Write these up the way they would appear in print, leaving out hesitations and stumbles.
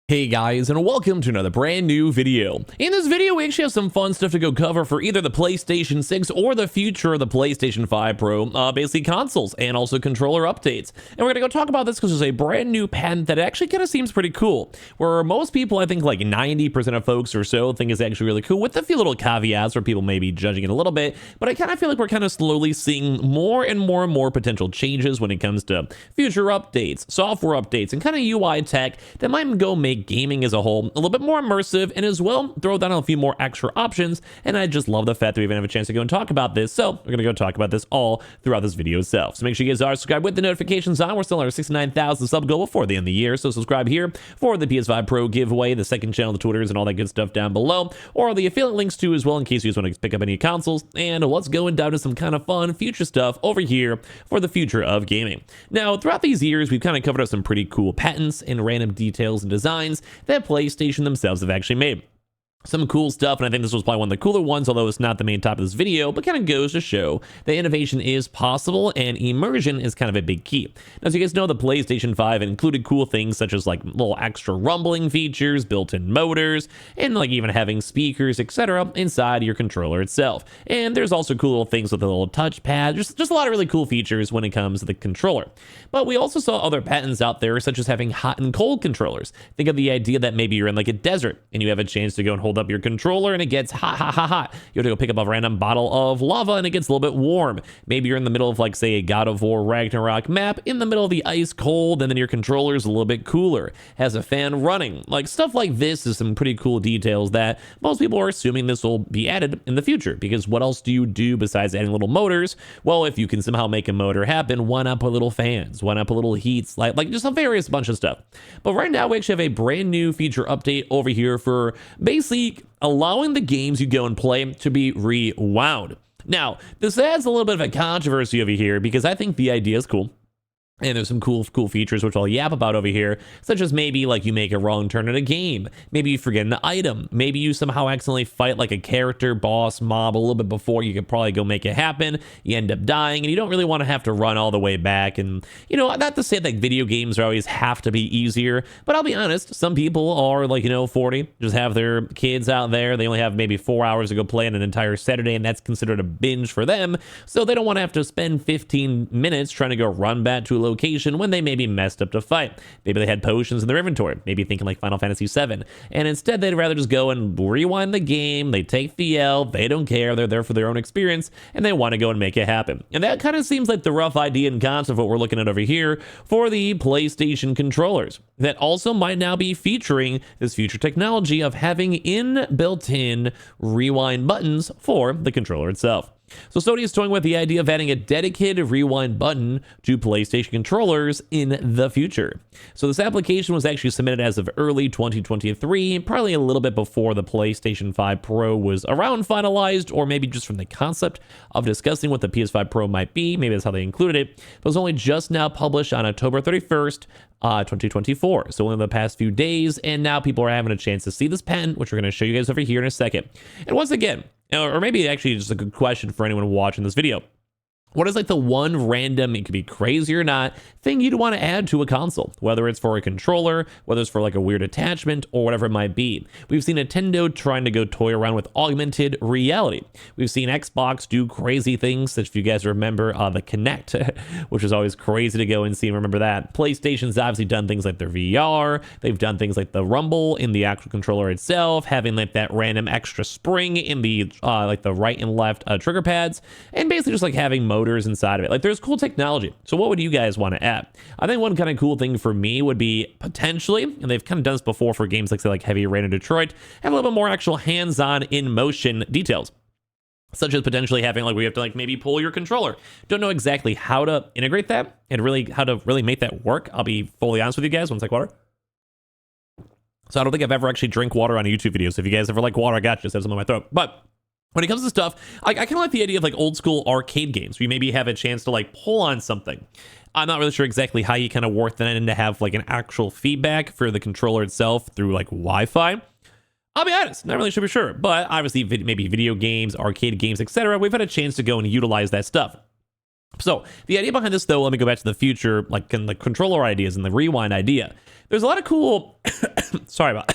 Hey guys, and welcome to another brand new video. In this video, we actually have some fun stuff to go cover for either the PlayStation 6 or the future of the PlayStation 5 Pro, basically consoles and also controller updates. And we're gonna go talk about this because there's a brand new patent that actually kind of seems pretty cool, where most people, I think like 90% of folks or so, think is actually really cool, with a few little caveats where people may be judging it a little bit, but I kind of feel like we're kind of slowly seeing more and more potential changes when it comes to future updates, software updates, and kind of UI tech that might go make gaming as a whole a little bit more immersive, and as well throw down a few more extra options. And I just love the fact that we even have a chance to go and talk about this, so we're gonna go talk about this all throughout this video itself. So make sure you guys are subscribed with the notifications on. We're still on our 69,000 sub goal before the end of the year, so subscribe here for the PS5 Pro giveaway, the second channel, the Twitters, and all that good stuff down below, or the affiliate links too as well, in case you just want to pick up any consoles. And let's go and dive into some kind of fun future stuff over here for the future of gaming. Now, throughout these years, we've kind of covered up some pretty cool patents and random details and designs that PlayStation themselves have actually made. Some cool stuff, and I think this was probably one of the cooler ones, although it's not the main topic of this video, but kind of goes to show that innovation is possible and immersion is kind of a big key. Now, as you guys know, the PlayStation 5 included cool things such as like little extra rumbling features, built-in motors, and like even having speakers, etc. inside your controller itself. And there's also cool little things with a little touchpad, just a lot of really cool features when it comes to the controller. But we also saw other patents out there, such as having hot and cold controllers. Think of the idea that maybe you're in like a desert and you have a chance to go and hold up your controller and it gets hot. You have to go pick up a random bottle of lava and it gets a little bit warm. Maybe you're in the middle of like, say, a God of War Ragnarok map in the middle of the ice cold, and then your controller is a little bit cooler, has a fan running. Like stuff like this is some pretty cool details that most people are assuming this will be added in the future, because what else do you do besides adding little motors? Well, if you can somehow make a motor happen, why not put little fans? Why not put little heats? Like just a various bunch of stuff. But right now we actually have a brand new feature update over here for basically allowing the games you go and play to be rewound. Now, this adds a little bit of a controversy over here, because I think the idea is cool. And there's some cool features which I'll yap about over here, such as maybe like you make a wrong turn in a game, maybe you forget an item, maybe you somehow accidentally fight like a character, boss, mob a little bit before you could probably go make it happen, you end up dying, and you don't really want to have to run all the way back. And you know, not to say that video games always have to be easier, but I'll be honest, some people are like, 40, just have their kids out there, they only have maybe 4 hours to go play on an entire Saturday, and that's considered a binge for them, so they don't want to have to spend 15 minutes trying to go run back to a location when they maybe messed up to fight. Maybe they had potions in their inventory, maybe thinking like Final Fantasy VII, and instead they'd rather just go and rewind the game. They take the L, they don't care, they're there for their own experience, and they want to go and make it happen. And that kind of seems like the rough idea and concept of what we're looking at over here for the PlayStation controllers, that also might now be featuring this future technology of having built-in rewind buttons for the controller itself. So Sony is toying with the idea of adding a dedicated rewind button to PlayStation controllers in the future. So this application was actually submitted as of early 2023, probably a little bit before the PlayStation 5 Pro was around finalized, or maybe just from the concept of discussing what the PS5 Pro might be. Maybe that's how they included it. But it was only just now published on October 31st, 2024. So only the past few days, and now people are having a chance to see this patent, which we're going to show you guys over here in a second. And once again, or maybe actually just a good question for anyone watching this video, what is like the one random, it could be crazy or not, thing you'd want to add to a console? Whether it's for a controller, whether it's for like a weird attachment, or whatever it might be. We've seen Nintendo trying to go toy around with augmented reality. We've seen Xbox do crazy things, such if you guys remember the Kinect, which is always crazy to go and see and remember that. PlayStation's obviously done things like their VR. They've done things like the rumble in the actual controller itself, having like that random extra spring in the like the right and left trigger pads, and basically just like having motors inside of it. Like there's cool technology. So what would you guys want to add? I think one kind of cool thing for me would be potentially, and they've kind of done this before for games like say like Heavy Rain in Detroit, have a little bit more actual hands-on in motion details, such as potentially having like, we have to like maybe pull your controller. Don't know exactly how to integrate that and really how to really make that work. I'll be fully honest with you guys. One sec, water. So I don't think I've ever actually drank water on a YouTube video. So if you guys ever like water, I got you. Just have some in my throat. But when it comes to stuff, I kind of like the idea of like old school arcade games. We maybe have a chance to like pull on something. I'm not really sure exactly how you kind of work that in to have like an actual feedback for the controller itself through like Wi-Fi. I'll be honest, not really sure, but obviously maybe video games, arcade games, etc. We've had a chance to go and utilize that stuff. So the idea behind this, though, let me go back to the future, like in the controller ideas and the rewind idea. There's a lot of cool, sorry about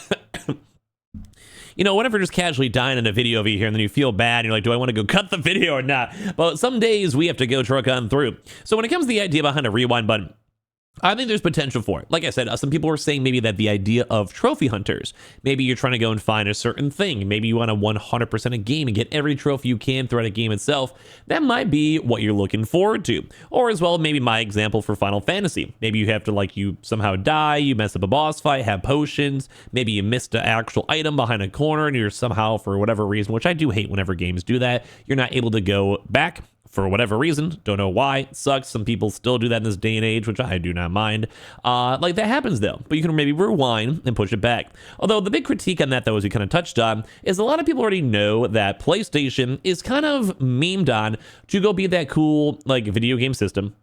you know, whenever just casually dying in a video over here and then you feel bad, you're like, do I want to go cut the video or not? But some days we have to go truck on through. So when it comes to the idea behind a rewind button, I think there's potential for it. Like I said, some people are saying maybe that the idea of trophy hunters, maybe you're trying to go and find a certain thing. Maybe you want to 100% a game and get every trophy you can throughout a game itself. That might be what you're looking forward to. Or as well, maybe my example for Final Fantasy. Maybe you have to, like, you somehow die, you mess up a boss fight, have potions. Maybe you missed an actual item behind a corner and you're somehow, for whatever reason, which I do hate whenever games do that, you're not able to go back. For whatever reason, don't know why, it sucks. Some people still do that in this day and age, which I do not mind. Like, that happens though, but you can maybe rewind and push it back. Although the big critique on that, though, as we kind of touched on, is a lot of people already know that PlayStation is kind of memed on to go be that cool, like, video game system,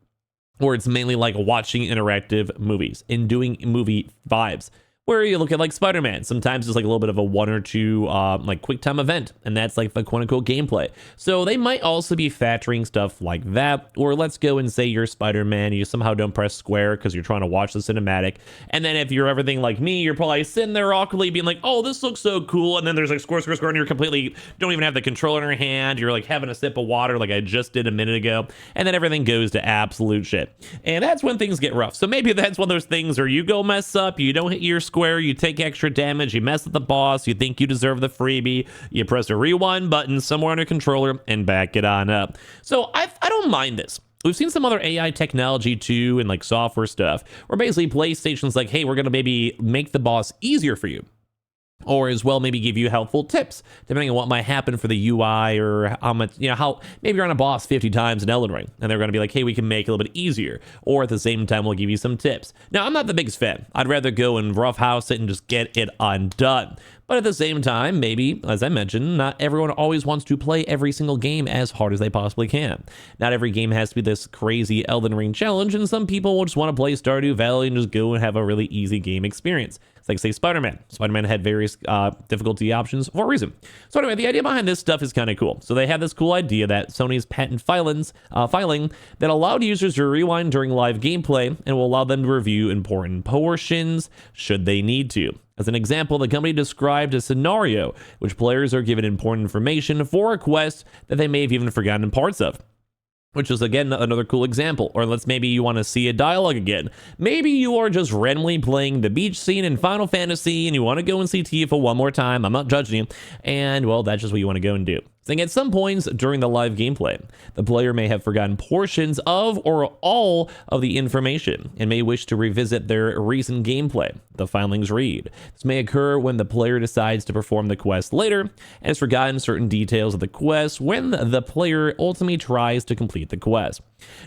where it's mainly like watching interactive movies and doing movie vibes. Where you look at like Spider-Man, sometimes it's like a little bit of a 1 or 2 like quick time event, and that's like the quote unquote gameplay. So they might also be factoring stuff like that. Or let's go and say you're Spider-Man, you somehow don't press square because you're trying to watch the cinematic, and then if you're everything like me, you're probably sitting there awkwardly being like, oh, this looks so cool, and then there's like score, and you're completely don't even have the controller in your hand, you're like having a sip of water like I just did a minute ago, and then everything goes to absolute shit. And that's when things get rough. So maybe that's one of those things where you go mess up, you don't hit your square, you take extra damage, you mess with the boss, you think you deserve the freebie, you press a rewind button somewhere on your controller and back it on up. So I don't mind this. We've seen some other AI technology too, and like software stuff, where basically PlayStation's like, hey, we're gonna maybe make the boss easier for you. Or as well, maybe give you helpful tips, depending on what might happen for the UI, or how much, you know, how maybe you're on a boss 50 times in Elden Ring, and they're going to be like, hey, we can make it a little bit easier. Or at the same time, we'll give you some tips. Now, I'm not the biggest fan. I'd rather go and roughhouse it and just get it undone. But at the same time, maybe, as I mentioned, not everyone always wants to play every single game as hard as they possibly can. Not every game has to be this crazy Elden Ring challenge, and some people will just want to play Stardew Valley and just go and have a really easy game experience. It's like, say, Spider-Man. Spider-Man had various difficulty options for a reason. So anyway, the idea behind this stuff is kind of cool. So they have this cool idea that Sony's patent filing that allowed users to rewind during live gameplay and will allow them to review important portions should they need to. As an example, the company described a scenario which players are given important information for a quest that they may have even forgotten parts of. Which is, again, another cool example. Or maybe you want to see a dialogue again. Maybe you are just randomly playing the beach scene in Final Fantasy and you want to go and see Tifa one more time. I'm not judging you. And, well, that's just what you want to go and do. Saying at some points during the live gameplay, the player may have forgotten portions of or all of the information and may wish to revisit their recent gameplay. The filings read. This may occur when the player decides to perform the quest later and has forgotten certain details of the quest when the player ultimately tries to complete the quest.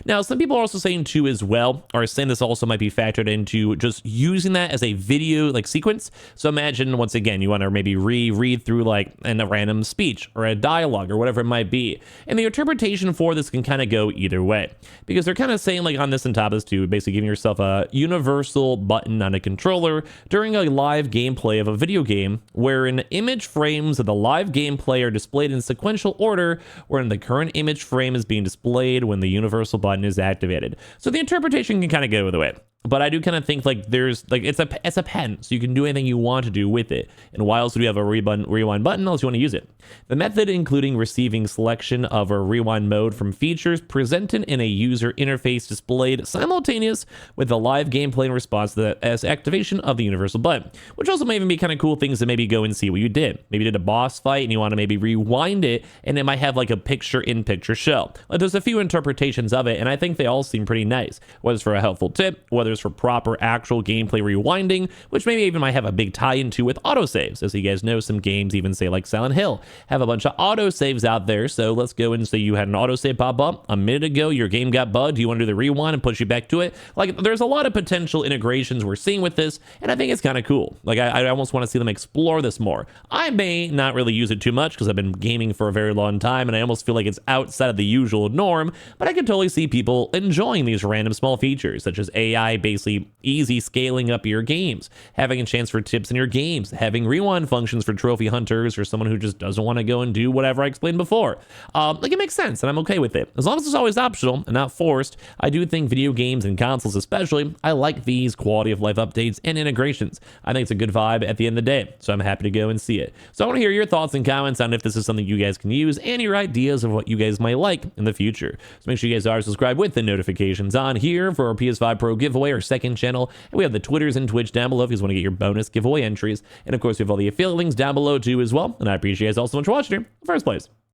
Now, some people are also saying too as well, are saying this also might be factored into just using that as a video like sequence. So imagine, once again, you want to maybe read through like a random speech or a dialogue or whatever it might be. And the interpretation for this can kind of go either way, because they're kind of saying like on this and top of this too, basically giving yourself a universal button on a controller during a live gameplay of a video game wherein image frames of the live gameplay are displayed in sequential order, wherein the current image frame is being displayed when the universal button is activated. So the interpretation can kind of go either way. But I do kind of think like there's like it's a pen, so you can do anything you want to do with it. And why else would you have a rewind button unless you want to use it? The method including receiving selection of a rewind mode from features presented in a user interface displayed simultaneous with the live gameplay in response to the activation of the universal button, which also may even be kind of cool things to maybe go and see what you did. Maybe you did a boss fight and you want to maybe rewind it, and it might have like a picture-in-picture show. Like there's a few interpretations of it, and I think they all seem pretty nice. Whether it's for a helpful tip, whether it's for proper actual gameplay rewinding, which maybe even might have a big tie into with autosaves. As you guys know, some games, even say like Silent Hill, have a bunch of autosaves out there. So let's go and say you had an autosave pop up a minute ago, your game got bugged, you want to do the rewind and push you back to it. Like there's a lot of potential integrations we're seeing with this, and I think it's kind of cool. Like I almost want to see them explore this more. I may not really use it too much because I've been gaming for a very long time, and I almost feel like it's outside of the usual norm, but I can totally see people enjoying these random small features, such as AI basically easy scaling up your games, having a chance for tips in your games, having rewind functions for trophy hunters or someone who just doesn't want to go and do whatever I explained before. Like, it makes sense, and I'm okay with it. As long as it's always optional and not forced, I do think video games and consoles especially, I like these quality of life updates and integrations. I think it's a good vibe at the end of the day, so I'm happy to go and see it. So I want to hear your thoughts and comments on if this is something you guys can use and your ideas of what you guys might like in the future. So make sure you guys are subscribed with the notifications on here for our PS5 Pro giveaway, our second channel. And we have the Twitters and Twitch down below if you guys want to get your bonus giveaway entries. And of course, we have all the affiliate links down below too as well. And I appreciate you guys all so much for watching here in the first place.